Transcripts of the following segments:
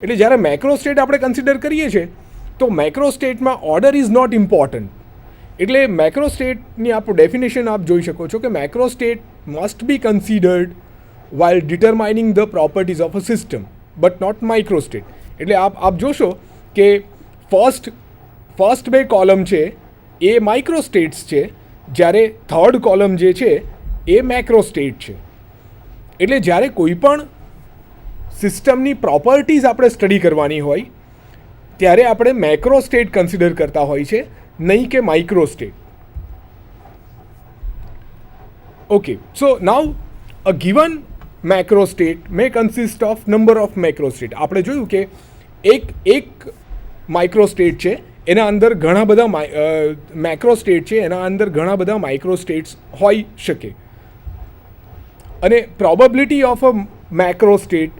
એટલે જ્યારે macro state આપણે કન્સિડર કરીએ છીએ તો મેક્રો સ્ટેટમાં ઓર્ડર ઇઝ નોટ ઇમ્પોર્ટન્ટ. એટલે મેક્રો સ્ટેટની આપ ડેફિનેશન આપ જોઈ શકો છો કે macro state must be considered while determining the properties of a system but not micro state. એટલે આપ જોશો કે ફર્સ્ટ બે કોલમ છે એ માઇક્રો સ્ટેટ્સ છે, જ્યારે થર્ડ કોલમ જે છે એ મેક્રો સ્ટેટ છે. એટલે જ્યારે કોઈ પણ સિસ્ટમની પ્રોપર્ટીઝ આપણે સ્ટડી કરવાની હોય ત્યારે આપણે મેક્રો સ્ટેટ કન્સિડર કરતા હોય છે, નહીં કે micro state. Okay, so now a given macro state May consist of number of macro state. આપણે જોયું કે એક માઇક્રો સ્ટેટ છે, એના અંદર ઘણા બધા મેક્રો સ્ટેટ છે, એના અંદર ઘણા બધા માઇક્રો સ્ટેટ્સ હોઈ શકે. અને probability of a macro state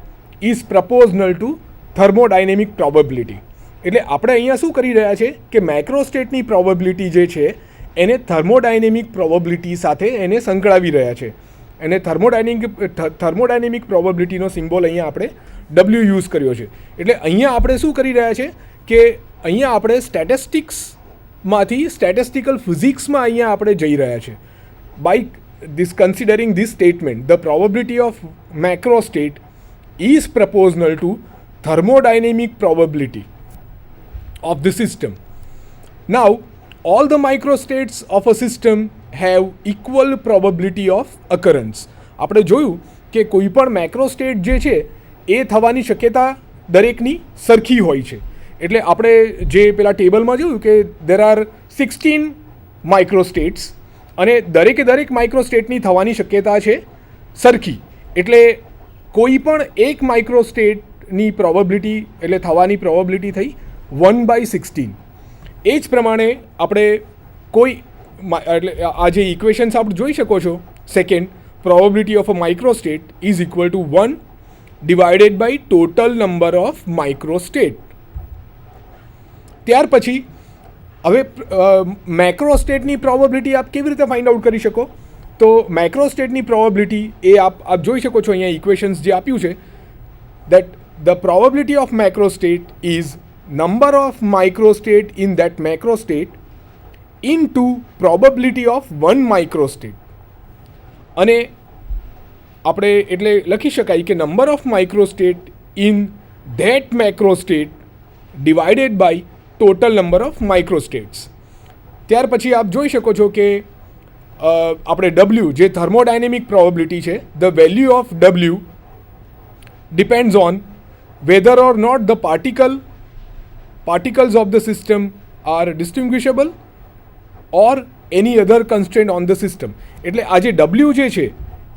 is proportional to thermodynamic probability. એટલે આપણે અહીંયા શું કરી રહ્યા છે કે મેક્રો સ્ટેટની પ્રોબેબિલિટી જે છે એને થર્મોડાયનેમિક પ્રોબેબિલિટી સાથે એને સંકળાવી રહ્યા છે. અને થર્મોડાયનેમિક પ્રોબેબિલિટીનો સિમ્બોલ અહીંયા આપણે W યુઝ કર્યો છે. એટલે અહીંયા આપણે શું કરી રહ્યા છે કે અહીંયા આપણે સ્ટેટિસ્ટિક્સમાંથી સ્ટેટિસ્ટિકલ ફિઝિક્સમાં અહીંયા આપણે જઈ રહ્યા છે. By this considering this statement, the probability of macro state is proportional to thermodynamic probability of the system. Now, all the microstates of a system have equal probability of occurrence. આપણે જોયું કે કોઈ પણ મેક્રો સ્ટેટ જે છે એ થવાની શક્યતા દરેકની સરખી હોય છે. એટલે આપણે જે પેલા ટેબલમાં જોયું કે there are 16 માઇક્રો સ્ટેટ્સ અને દરેક માઇક્રો સ્ટેટની થવાની શક્યતા છે સરખી. એટલે કોઈ પણ એક માઇક્રો સ્ટેટની પ્રોબેબિલિટી એટલે થવાની પ્રોબેબિલિટી થઈ 1/16. એ જ પ્રમાણે આપણે કોઈ એટલે આ જે ઇક્વેશન્સ આપણે જોઈ શકો છો, second probability of a micro state is equal to 1 divided by total number of micro state. ત્યાર પછી હવે મેક્રો સ્ટેટની પ્રોબેબિલિટી આપ કેવી રીતે ફાઇન્ડ આઉટ કરી શકો? તો મેક્રો સ્ટેટની પ્રોબેબિલિટી એ આપ જોઈ શકો છો અહીંયા ઇક્વેશન્સ જે આપ્યું છે, that the probability of macro state is number of micro state in that macro state into probability of 1 micro state. અને આપણે એટલે લખી શકાય કે number of micro state in that macro state divided by total number of micro states. ત્યાર પછી આપ જોઈ શકો છો કે આપણે W જે થર્મોડાયનેમિક પ્રોબેબિલિટી છે, the value of W depends on whether or not the particles of the system are distinguishable or any other constraint on the system. એટલે આ જે W જે છે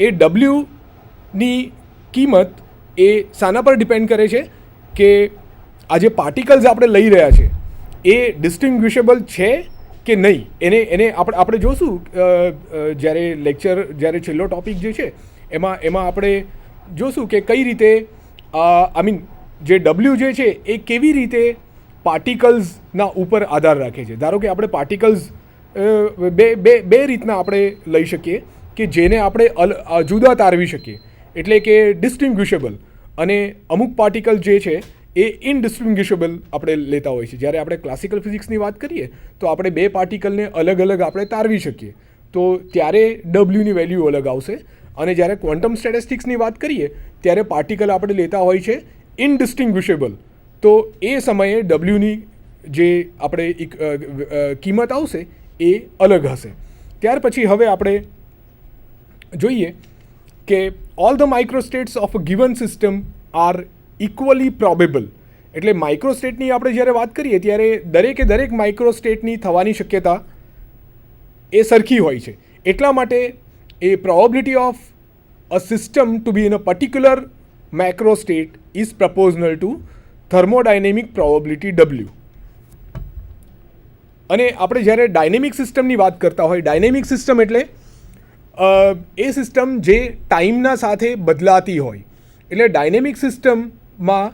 એ Wની કિંમત એ શાના પર ડિપેન્ડ કરે છે કે આ જે પાર્ટિકલ્સ આપણે લઈ રહ્યા છે એ ડિસ્ટિંગ્વિશેબલ છે કે નહીં. એને આપણે જોશું જ્યારે છેલ્લો ટોપિક જે છે એમાં આપણે જોશું કે કઈ રીતે આઈ મીન જે W જે છે એ કેવી રીતે પાર્ટિકલ્સના ઉપર આધાર રાખે છે. ધારો કે આપણે પાર્ટિકલ્સ બે રીતના આપણે લઈ શકીએ કે જેને આપણે જુદા તારવી શકીએ, એટલે કે ડિસ્ટિંગ્વિશેબલ, અને અમુક પાર્ટિકલ જે છે એ ઇનડિસ્ટિંગ્વિશેબલ આપણે લેતા હોય છે. જ્યારે આપણે ક્લાસિકલ ફિઝિક્સની વાત કરીએ તો આપણે બે પાર્ટિકલને અલગ અલગ આપણે તારવી શકીએ, તો ત્યારે Wની વેલ્યુ અલગ આવશે. અને જ્યારે ક્વોન્ટમ સ્ટેટિસ્ટિક્સની વાત કરીએ ત્યારે પાર્ટિકલ આપણે લેતા હોય છે ઇનડિસ્ટિંગ્વિશેબલ, તો એ સમયે Wની જે આપણે કિંમત આવશે એ અલગ હશે. ત્યાર પછી હવે આપણે જોઈએ કે all the micro states of a given system are equally probable. એટલે માઇક્રો સ્ટેટની આપણે જ્યારે વાત કરીએ ત્યારે દરેક માઇક્રો સ્ટેટની થવાની શક્યતા એ સરખી હોય છે. એટલા માટે એ probability of a system to be in a particular macro state is proportional to thermodynamic probability W. અને આપણે જ્યારે ડાયનેમિક સિસ્ટમની વાત કરતા હોય, ડાયનેમિક સિસ્ટમ એટલે એ સિસ્ટમ જે ટાઈમના સાથે બદલાતી હોય. એટલે ડાયનેમિક સિસ્ટમમાં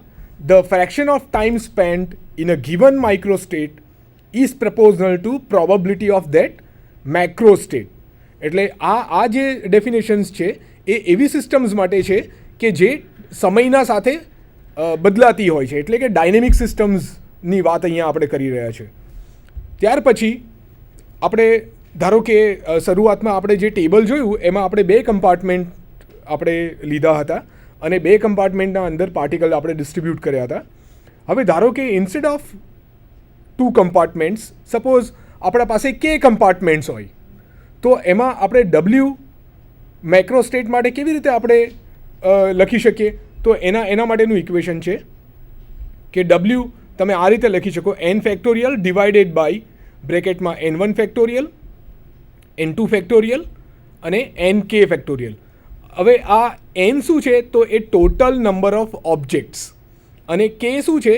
the fraction of time spent in a given micro state is proportional two probability of that macro state. એટલે આ જે ડેફિનેશન્સ છે એ એવી સિસ્ટમ્સ માટે છે કે જે સમયના સાથે બદલાતી હોય છે, એટલે કે ડાયનેમિક સિસ્ટમ્સની વાત અહીંયા આપણે કરી રહ્યા છે. ત્યાર પછી આપણે ધારો કે શરૂઆતમાં આપણે જે ટેબલ જોયું એમાં આપણે 2 કમ્પાર્ટમેન્ટ આપણે લીધા હતા અને 2 કમ્પાર્ટમેન્ટના અંદર પાર્ટિકલ આપણે ડિસ્ટ્રીબ્યુટ કર્યા હતા. હવે ધારો કે ઇન્સ્ટેડ ઓફ 2 કમ્પાર્ટમેન્ટ્સ સપોઝ આપણા પાસે K કમ્પાર્ટમેન્ટ્સ હોય, તો એમાં આપણે W મેક્રોસ્ટેટ માટે કેવી રીતે આપણે લખી શકીએ? તો એના માટેનું ઇક્વેશન છે કે W તમે આ રીતે લખી શકો, n ફેક્ટોરિયલ ડિવાઇડેડ બાય બ્રેકેટમાં n1 ફેક્ટોરિયલ, n2 ફેક્ટોરિયલ અને nk ફેક્ટોરિયલ. હવે આ n શું છે? તો એ ટોટલ નંબર ઓફ ઓબ્જેક્ટ્સ અને k શું છે?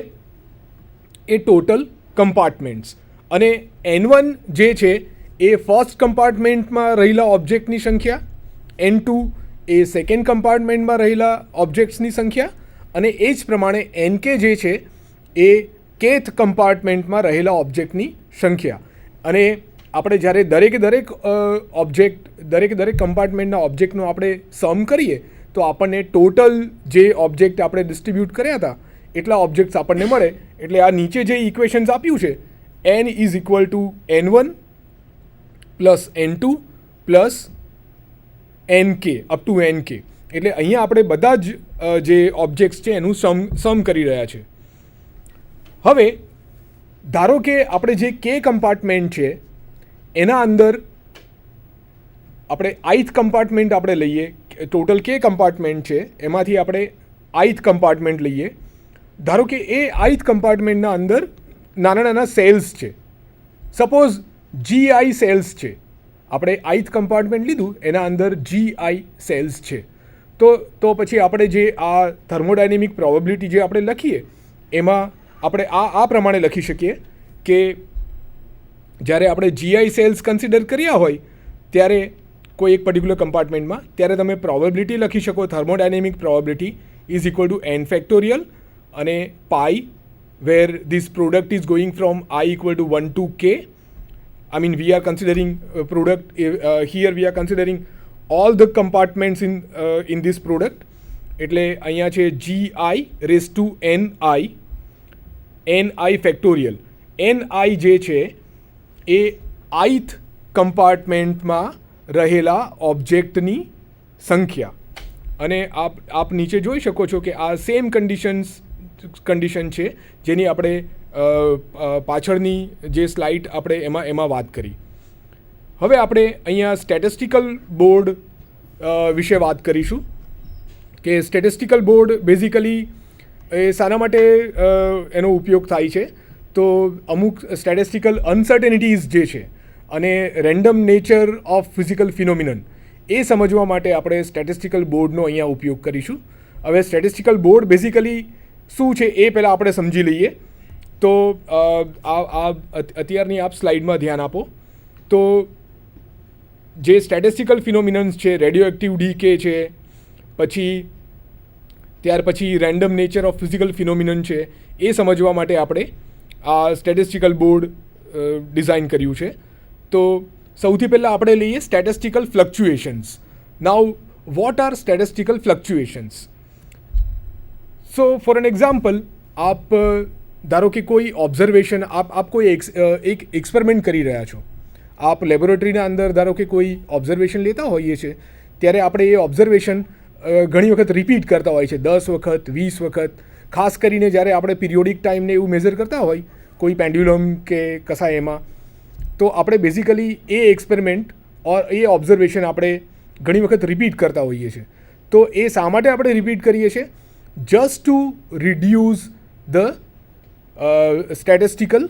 એ ટોટલ કમ્પાર્ટમેન્ટ્સ. અને n1 જે છે એ ફર્સ્ટ કમ્પાર્ટમેન્ટમાં રહેલા ઓબ્જેક્ટની સંખ્યા, n2 એ સેકન્ડ કમ્પાર્ટમેન્ટમાં રહેલા ઓબ્જેક્ટ્સની સંખ્યા અને એ જ પ્રમાણે nk જે છે એ kth કમ્પાર્ટમેન્ટમાં રહેલા ઓબ્જેક્ટની સંખ્યા. અને આપણે જ્યારે દરેક કમ્પાર્ટમેન્ટના ઓબ્જેક્ટનો આપણે સમ કરીએ તો આપણને ટોટલ જે ઓબ્જેક્ટ આપણે ડિસ્ટ્રીબ્યુટ કર્યા હતા એટલા ઓબ્જેક્ટ્સ આપણને મળે. એટલે આ નીચે જે ઇક્વેશન્સ આપ્યું છે, n is equal two n1 plus n2 plus nk up to nk. એટલે અહીંયા આપણે બધા જ જે ઓબ્જેક્ટ્સ છે એનું સમ કરી રહ્યા છે. હવે ધારો કે આપણે જે K કમ્પાર્ટમેન્ટ છે એના અંદર આપણે ith કમ્પાર્ટમેન્ટ આપણે લઈએ, ટોટલ K કમ્પાર્ટમેન્ટ છે એમાંથી આપણે ith કમ્પાર્ટમેન્ટ લઈએ. ધારો કે એ ith કમ્પાર્ટમેન્ટના અંદર નાના સેલ્સ છે, સપોઝ GI સેલ્સ છે. આપણે ith કમ્પાર્ટમેન્ટ લીધું, એના અંદર GI સેલ્સ છે. તો પછી આપણે જે આ થર્મોડાયનેમિક પ્રોબેબિલિટી જે આપણે લખીએ એમાં આપણે આ પ્રમાણે લખી શકીએ કે જ્યારે આપણે GI સેલ્સ કન્સિડર કર્યા હોય ત્યારે કોઈ એક પર્ટિક્યુલર કમ્પાર્ટમેન્ટમાં, ત્યારે તમે પ્રોબેબિલિટી લખી શકો, thermodynamic probability is equal to n factorial અને pi, where this product is going from I equal to 1 to K. I mean, we are considering product here. We are considering all the compartments in this product. એટલે અહીંયા છે GI raised to ni factorial. ni જે છે એ ith કમ્પાર્ટમેન્ટમાં રહેલા ઓબ્જેક્ટની સંખ્યા. અને આપ નીચે જોઈ શકો છો કે આ સેમ કન્ડિશન છે જેની આપણે પાછળની જે સ્લાઇડ આપણે એમાં વાત કરી. હવે આપણે અહીંયા સ્ટેટિસ્ટિકલ બોર્ડ વિશે વાત કરીશું કે સ્ટેટિસ્ટિકલ બોર્ડ બેઝિકલી એ શાના માટે એનો ઉપયોગ થાય છે? તો અમુક સ્ટેટિસ્ટિકલ અનસર્ટેનિટીઝ જે છે અને રેન્ડમ નેચર ઓફ ફિઝિકલ ફિનોમિનન એ સમજવા માટે આપણે સ્ટેટિસ્ટિકલ બોર્ડનો અહીંયા ઉપયોગ કરીશું. હવે સ્ટેટિસ્ટિકલ બોર્ડ બેઝિકલી શું છે એ પહેલાં આપણે સમજી લઈએ. તો અત્યારની આપ સ્લાઇડમાં ધ્યાન આપો. તો જે સ્ટેટિસ્ટિકલ ફિનોમિનન્સ છે, રેડિયો એક્ટિવ ડીકે છે, ત્યાર પછી રેન્ડમ નેચર ઓફ ફિઝિકલ ફિનોમિનન છે, એ સમજવા માટે આપણે આ સ્ટેટિસ્ટિકલ બોર્ડ ડિઝાઇન કર્યું છે. તો સૌથી પહેલાં આપણે લઈએ statistical fluctuations. Now what are statistical fluctuations? So for an example, આપ ધારો કે કોઈ ઓબ્ઝર્વેશન, આપ કોઈ એક એક્સપેરિમેન્ટ કરી રહ્યા છો. આપ લેબોરેટરીના અંદર ધારો કે કોઈ ઓબ્ઝર્વેશન લેતા હોઈએ છીએ, ત્યારે આપણે એ ઓબ્ઝર્વેશન ઘણી વખત રિપીટ કરતા હોય છે, 10 વખત 20 વખત. ખાસ કરીને જ્યારે આપણે પિરિયોડિક ટાઈમને એવું મેઝર કરતા હોય કોઈ પેન્ડ્યુલમ કે કશા એમાં, તો આપણે બેઝિકલી એ એક્સપેરિમેન્ટ ઓર એ ઓબ્ઝર્વેશન આપણે ઘણી વખત રિપીટ કરતા હોઈએ છીએ. તો એ શા માટે આપણે રિપીટ કરીએ છીએ? Just to reduce the statistical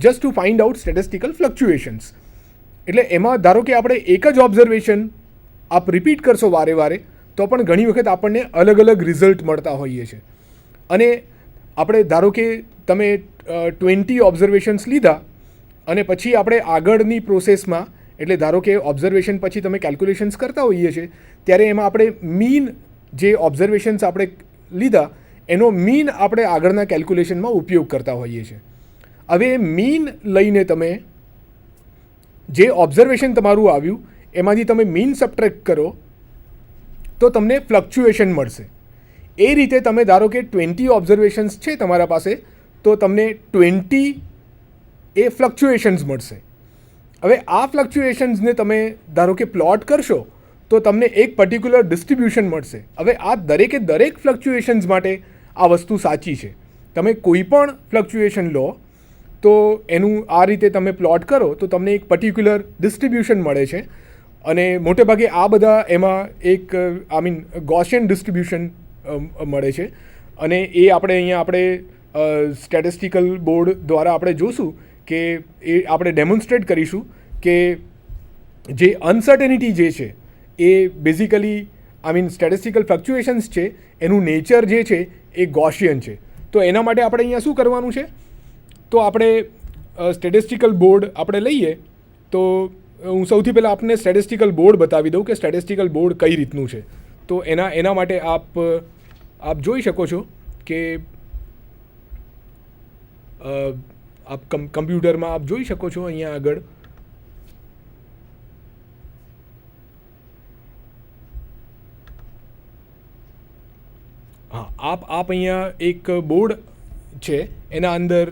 just to find out statistical fluctuations. એટલે એમાં ધારો કે આપણે એક જ ઓબ્ઝર્વેશન આપ રિપીટ કરશો વારે વારે તો પણ ઘણી વખત આપણને અલગ અલગ રિઝલ્ટ મળતા હોઈએ છે. અને આપણે ધારો કે તમે 20 ઓબ્ઝર્વેશન્સ લીધા અને પછી આપણે આગળની પ્રોસેસમાં, એટલે ધારો કે ઓબ્ઝર્વેશન પછી તમે કેલ્ક્યુલેશન્સ કરતા હોઈએ છીએ, ત્યારે એમાં આપણે મીન જે ઓબ્ઝર્વેશન્સ આપણે લીધા એનો મીન આપણે આગળના કેલ્ક્યુલેશનમાં ઉપયોગ કરતા હોઈએ છીએ. હવે મીન લઈને તમે જે ઓબ્ઝર્વેશન તમારું આવ્યું એમાંથી તમે મીન સબટ્રેક્ટ કરો તો તમને ફ્લક્ચ્યુએશન મળશે. એ રીતે તમે ધારો કે 20 ઓબ્ઝર્વેશન્સ છે તમારા પાસે, તો તમને 20 એ ફ્લક્ચ્યુએશન્સ મળશે. હવે આ ફ્લક્ચ્યુએશન્સને તમે ધારો કે પ્લોટ કરશો તો તમને એક પર્ટિક્યુલર ડિસ્ટ્રીબ્યુશન મળશે. હવે આ દરેક ફ્લક્ચ્યુએશન્સ માટે આ વસ્તુ સાચી છે. તમે કોઈ પણ ફ્લક્ચ્યુએશન લો તો એનું આ રીતે તમે પ્લોટ કરો તો તમને એક પર્ટિક્યુલર ડિસ્ટ્રીબ્યુશન મળે છે. અને મોટે ભાગે આ બધા એમાં એક ગોસિયન ડિસ્ટ્રીબ્યુશન મળે છે. અને એ આપણે સ્ટેટિસ્ટિકલ બોર્ડ દ્વારા આપણે જોશું કે એ આપણે ડેમોન્સ્ટ્રેટ કરીશું કે જે અનસર્ટેનિટી જે છે એ બેઝિકલી સ્ટેટિસ્ટિકલ ફ્લક્ચ્યુએશન્સ છે એનું નેચર જે છે એ ગોસિયન છે. તો એના માટે આપણે અહીંયા શું કરવાનું છે, તો આપણે સ્ટેટિસ્ટિકલ બોર્ડ આપણે લઈએ. તો હું સૌથી પહેલાં આપને સ્ટેટિસ્ટિકલ બોર્ડ બતાવી દઉં કે સ્ટેટિસ્ટિકલ બોર્ડ કઈ રીતનું છે. તો એના માટે આપ જોઈ શકો છો કે આપ કમ્પ્યુટરમાં આપ જોઈ શકો છો અહીંયા આગળ આપ અહીંયા એક બોર્ડ છે, એના અંદર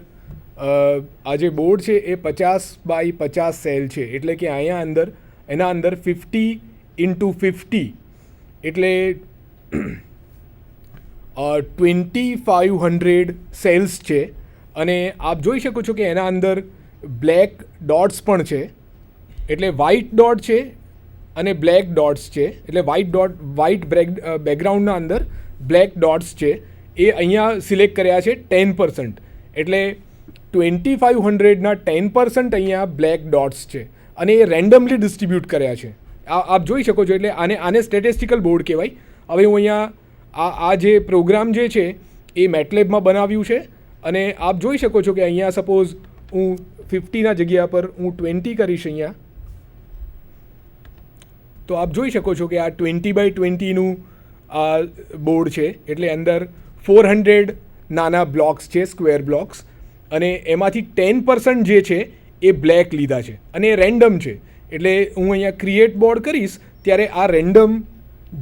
આ જે બોર્ડ છે એ 50 બાય 50 સેલ છે. એટલે કે અહીંયા એના અંદર 50 × 50 એટલે 2500 સેલ્સ છે. અને આપ જોઈ શકો છો કે એના અંદર બ્લેક ડોટ્સ પણ છે. એટલે વ્હાઇટ ડોટ છે અને બ્લેક ડોટ્સ છે. એટલે વ્હાઇટ બેકગ્રાઉન્ડના અંદર બ્લેક ડોટ્સ છે. એ અહીંયા સિલેક્ટ કર્યા છે 10%. એટલે 2500ના 10% અહીંયા બ્લેક ડોટ્સ છે અને એ રેન્ડમલી ડિસ્ટ્રીબ્યુટ કર્યા છે. આપ જોઈ શકો છો. એટલે આને સ્ટેટિસ્ટિકલ બોર્ડ કહેવાય. હવે હું અહીંયા આ જે પ્રોગ્રામ જે છે એ મેટલેબમાં બનાવ્યું છે. અને આપ જોઈ શકો છો કે અહીંયા સપોઝ હું 50ના જગ્યા પર હું 20 કરીશ અહીંયા, તો આપ જોઈ શકો છો કે આ 20 બાય 20નું આ બોર્ડ છે. એટલે અંદર 400 નાના બ્લોક્સ છે, સ્ક્વેર બ્લોક્સ. અને એમાંથી 10% જે છે એ બ્લેક લીધા છે અને એ રેન્ડમ છે. એટલે હું અહીંયા ક્રિએટ બોર્ડ કરીશ ત્યારે આ રેન્ડમ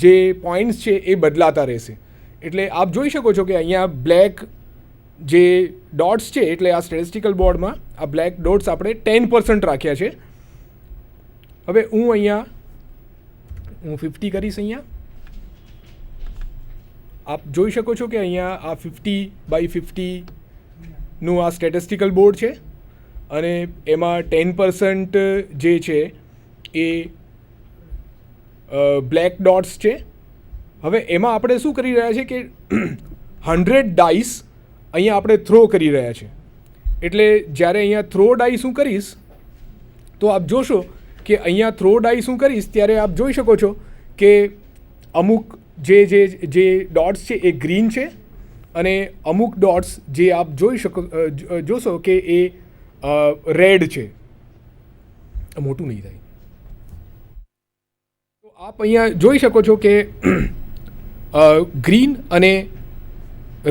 જે પોઈન્ટ્સ છે એ બદલાતા રહેશે. એટલે આપ જોઈ શકો છો કે અહીંયા બ્લેક જે ડોટ્સ છે, એટલે આ સ્ટેટિસ્ટિકલ બોર્ડમાં આ બ્લેક ડોટ્સ આપણે 10% રાખ્યા છે. હવે હું 50 કરીશ. અહીંયા આપ જોઈ શકો છો કે અહીંયા આ 50 બાય 50નું આ સ્ટેટિસ્ટિકલ બોર્ડ છે અને એમાં 10% જે છે એ બ્લેક ડોટ્સ છે. હવે એમાં આપણે શું કરી રહ્યા છે કે 100 ડાઇસ અહીંયા આપણે થ્રો કરી રહ્યા છે. એટલે જ્યારે અહીંયા થ્રો ડાઇસ હું કરીશ તો આપ જોશો કે અહીંયા થ્રો ડાઇસ હું કરીશ ત્યારે આપ જોઈ શકો છો કે અમુક જે ડોટ્સ છે એ ગ્રીન છે અને અમુક ડોટ્સ જે આપ જોશો કે એ રેડ છે. મોટું નહીં થાય. તો આપ અહીંયા જોઈ શકો છો કે ગ્રીન અને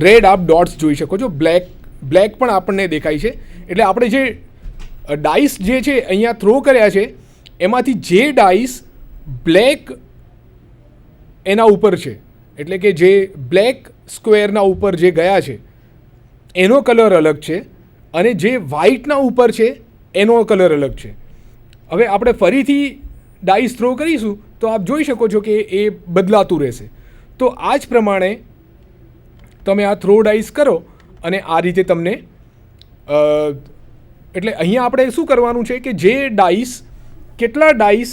રેડ આપ ડોટ્સ જોઈ શકો છો. બ્લેક પણ આપણને દેખાય છે. એટલે આપણે જે ડાઇસ જે છે અહીંયા થ્રો કર્યા છે એમાંથી જે ડાઇસ બ્લેક એના ઉપર છે, એટલે કે જે બ્લેક સ્ક્વેરના ઉપર જે ગયા છે એનો કલર અલગ છે અને જે વ્હાઇટના ઉપર છે એનો કલર અલગ છે. હવે આપણે ફરીથી ડાઇસ થ્રો કરીશું તો આપ જોઈ શકો છો કે એ બદલાતું રહેશે. તો આ જ પ્રમાણે તમે આ થ્રો ડાઇસ કરો અને આ રીતે તમને એટલે અહીંયા આપણે શું કરવાનું છે કે જે ડાઇસ કેટલા ડાઇસ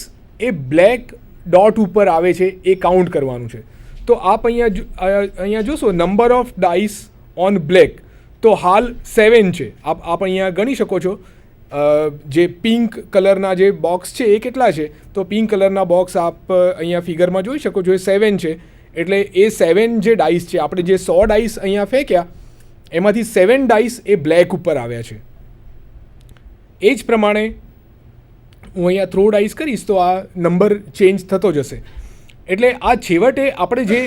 એ બ્લેક ડોટ ઉપર આવે છે એ કાઉન્ટ કરવાનું છે. તો આપ અહીંયા જોશો number of dice on black, તો હાલ 7 છે. આપ અહીંયા ગણી શકો છો. જે પિંક કલરના જે બોક્સ છે એ કેટલા છે, તો પિંક કલરના બોક્સ આપ અહીંયા ફિગરમાં જોઈ શકો છો એ 7 છે. એટલે એ 7 જે ડાઇસ છે, આપણે જે 100 ડાઇસ અહીંયા ફેંક્યા એમાંથી 7 ડાઇસ એ બ્લેક ઉપર આવ્યા છે. એ જ પ્રમાણે હું અહીંયા થ્રો ડાઇસ કરીશ તો આ નંબર ચેન્જ થતો જશે. એટલે આ છેવટે આપણે જે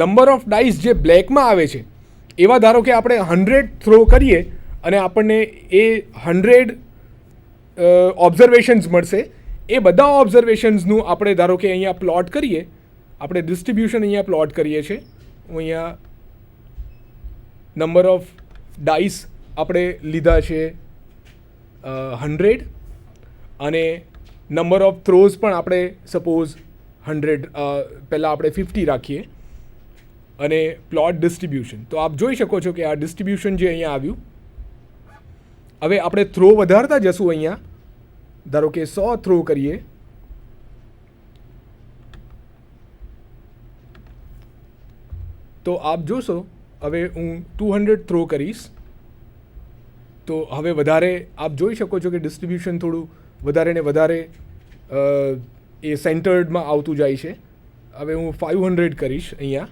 નંબર ઓફ ડાઇસ જે બ્લેકમાં આવે છે એવા ધારો કે આપણે 100 થ્રો કરીએ અને આપણને એ 100 ઓબ્ઝર્વેશન્સ મળશે. એ બધા ઓબ્ઝર્વેશન્સનું આપણે ધારો કે અહીંયા પ્લોટ કરીએ, આપણે ડિસ્ટ્રીબ્યુશન અહીંયા પ્લોટ કરીએ છીએ. હું અહીંયા નંબર ઓફ ડાઇસ આપણે લીધા છે 100 અને નંબર ઓફ થ્રોઝ પણ આપણે સપોઝ 100 પહેલાં આપણે 50 રાખીએ અને પ્લોટ ડિસ્ટ્રીબ્યુશન. તો આપ જોઈ શકો છો કે આ ડિસ્ટ્રીબ્યુશન જે અહીંયા આવ્યું. હવે આપણે થ્રો વધારતા જશું. અહીંયા ધારો કે 100 થ્રો કરીએ તો આપ જોશો હવે હું 200 થ્રો કરીશ તો હવે વધારે આપ જોઈ શકો છો કે ડિસ્ટ્રીબ્યુશન થોડું વધારે ને વધારે એ સેન્ટર્ડમાં આવતું જાય છે. હવે હું 500 કરીશ અહીંયા.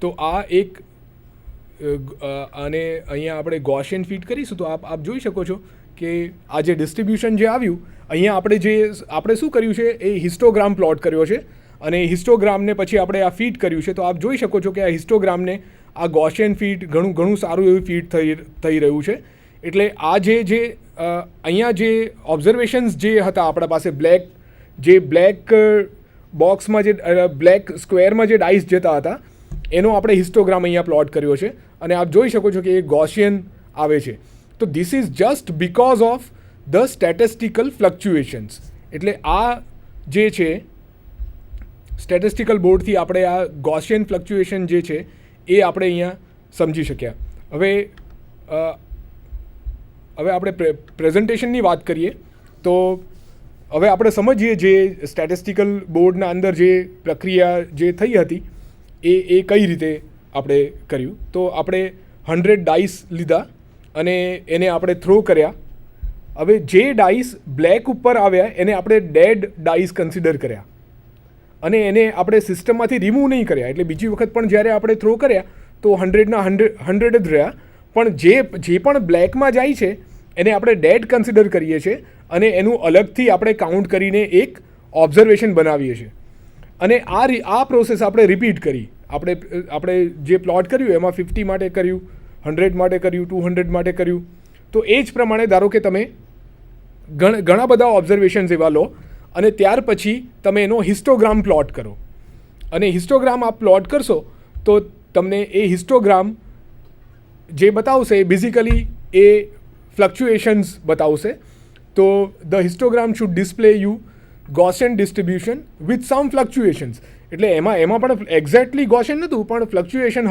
તો આ એક અને અહીંયા આપણે ગોસિયન ફિટ કરીશું તો આપ જોઈ શકો છો કે આ જે ડિસ્ટ્રીબ્યુશન જે આવ્યું અહીંયા આપણે શું કર્યું છે એ હિસ્ટોગ્રામ પ્લોટ કર્યો છે અને હિસ્ટોગ્રામને પછી આપણે આ ફીટ કર્યું છે. તો આપ જોઈ શકો છો કે આ હિસ્ટોગ્રામને આ ગોસિયન ફીટ ઘણું સારું એવું ફીટ થઈ રહ્યું છે. એટલે આ જે અહીંયા જે ઓબ્ઝર્વેશન્સ જે હતા આપણા પાસે બ્લેક બોક્સમાં જે બ્લેક સ્ક્વેરમાં જે ડાઇસ જતા હતા એનો આપણે હિસ્ટોગ્રામ અહીંયા પ્લોટ કર્યો છે અને આપ જોઈ શકો છો કે એ ગોસિયન આવે છે. તો this is just because of the statistical fluctuations. એટલે આ જે છે સ્ટેટિસ્ટિકલ બોર્ડથી આપણે આ ગોસિયન ફ્લક્ચ્યુએશન જે છે એ આપણે અહીંયા સમજી શક્યા. હવે આપણે પ્રેઝન્ટેશનની વાત કરીએ તો હવે આપણે સમજીએ જે સ્ટેટિસ્ટિકલ બોર્ડના અંદર જે પ્રક્રિયા જે થઈ હતી એ કઈ રીતે આપણે કર્યું. તો આપણે 100 ડાઇસ લીધા અને એને આપણે થ્રો કર્યા. હવે જે ડાઇસ બ્લેક ઉપર આવ્યા એને આપણે ડેડ ડાઇસ કન્સિડર કર્યા અને એને આપણે સિસ્ટમમાંથી રિમૂવ નહીં કર્યા. એટલે બીજી વખત પણ જ્યારે આપણે થ્રો કર્યા તો 100ના 100 જ રહ્યા. પણ જે પણ બ્લેકમાં જાય છે એને આપણે ડેડ કન્સિડર કરીએ છીએ અને એનું અલગથી આપણે કાઉન્ટ કરીને એક ઓબ્ઝર્વેશન બનાવીએ છીએ. અને આ પ્રોસેસ આપણે રિપીટ કરી. આપણે જે પ્લોટ કર્યું એમાં 50 માટે કર્યું, 100 માટે કર્યું, 200 માટે કર્યું. તો એ જ પ્રમાણે ધારો કે તમે ઘણા બધા ઓબ્ઝર્વેશન્સ એવા લો અને ત્યાર પછી તમે એનો હિસ્ટોગ્રામ પ્લોટ કરો અને હિસ્ટોગ્રામ આપ પ્લોટ કરશો તો તમને એ હિસ્ટોગ્રામ જે બતાવશે એ બેઝિકલી એ ફ્લક્ચ્યુએશન્સ બતાવશે. તો the histogram should display you Gaussian distribution with some fluctuations. એટલે એમાં પણ એક્ઝેક્ટલી ગોસિયન નહોતું પણ ફ્લક્ચ્યુએશન